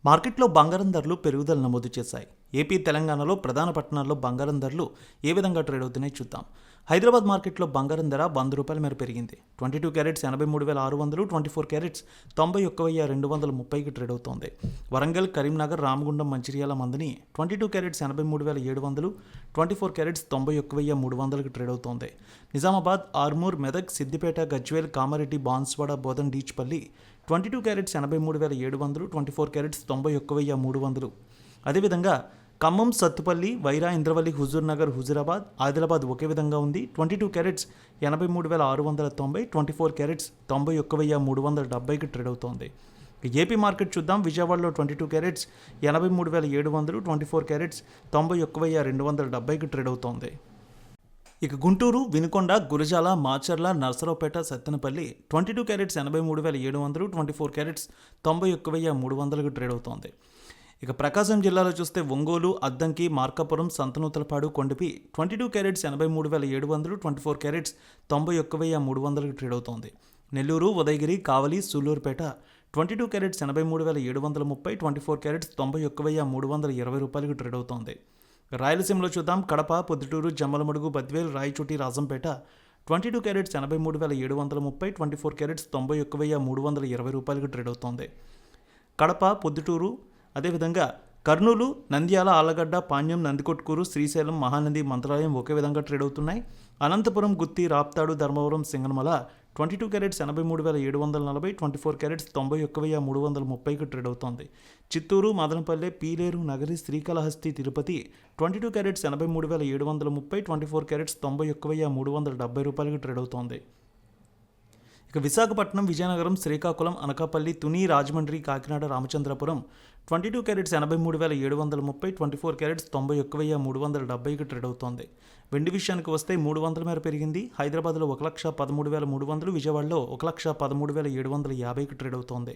మార్కెట్లో బంగారం ధరలు పెరుగుదల నమోదు చేశాయి. ఏపీ, తెలంగాణలో ప్రధాన పట్టణాల్లో బంగారం ధరలు ఏ విధంగా ట్రేడ్ అవుతున్నాయో చూద్దాం. హైదరాబాద్ మార్కెట్లో బంగారం ధర ₹100 మేర పెరిగింది. 22 క్యారెట్స్ 83,600, 24 క్యారెట్స్ 91,230కి ట్రేడ్ అవుతోంది. వరంగల్, కరీంనగర్, రామగుండం, మంచిర్యాల, మందని 22 క్యారెట్స్ 83,700, 24 క్యారెట్స్ 91,300కి ట్రేడ్ అవుతోంది. Nizamabad, Armoor, Medak, Siddipet, Gajwel, Kamareddy, Banswada, Bodhan, Dichpally 22 carats 83,700, 24 carats 91,300. అదేవిధంగా ఖమ్మం, సత్తుపల్లి, వైరా, ఇంద్రవల్లి, హుజూర్ నగర్, హుజూరాబాద్, ఆదిలాబాద్ ఒకే విధంగా ఉంది. 22 క్యారెట్స్ 83,690, 24 క్యారెట్స్ 91,370కి ట్రేడ్ అవుతోంది. ఏపీ మార్కెట్ చూద్దాం. విజయవాడలో 22 క్యారెట్స్ 83,700, 24 క్యారెట్స్ 91,270కి ట్రేడ్ అవుతోంది. ఇక గుంటూరు, వినుకొండ, గురజాల, మాచర్ల, నర్సరావుపేట, సత్తెనపల్లి 22 క్యారెట్స్ 83,700, 24 క్యారెట్స్ 91,300కి ట్రేడ్ అవుతోంది. ఇక ప్రకాశం జిల్లాలో చూస్తే ఒంగోలు, అద్దంకి, మార్కాపురం, సంతనూతలపాడు, కొండపి 22 క్యారెట్స్ 83,700, 24 క్యారెట్స్ 91,300కి ట్రేడ్ అవుతోంది. Nellore, Udayagiri, Kavali, Sullurpeta 22 carats 83,730, 24 carats 91,320 trade అవుతోంది. రాయలసీమలో చూద్దాం. Kadapa, Proddatur, Jammalamadugu, Badvel, Rayachoti, Rajampet 22 carats 83,730, 24 carats 91,320 trade అవుతోంది. కడప, పొద్దుటూరు, అదేవిధంగా కర్నూలు, నంద్యాల, ఆళ్లగడ్డ, పాణ్యం, నందికొట్కూరు, శ్రీశైలం, మహానంది, మంత్రాలయం ఒకే విధంగా ట్రేడ్ అవుతున్నాయి. అనంతపురం, గుత్తి, రాప్తాడు, ధర్మవరం, సింగనమల 22 క్యారెట్స్ 83,740, 24 క్యారెట్స్ 91,330కి ట్రేడ్ అవుతోంది. Chittoor, Madanapalle, Pileru, Nagari, Srikalahasti, Tirupati 22 carats 83,730, 24 carats 91,370 trade అవుతోంది. ఇక విశాఖపట్నం, విజయనగరం, శ్రీకాకుళం, అనకాపల్లి, తుని, రాజమండ్రి, కాకినాడ, రామచంద్రపురం 22 క్యారెట్స్ 83,730, 24 క్యారెట్స్ 91,370కి ట్రేడ్ అవుతోంది. వెండి విషయానికి వస్తే 300 మేర పెరిగింది. హైదరాబాద్లో 1,13,300, విజయవాడలో 1,13,750కి ట్రేడ్ అవుతోంది.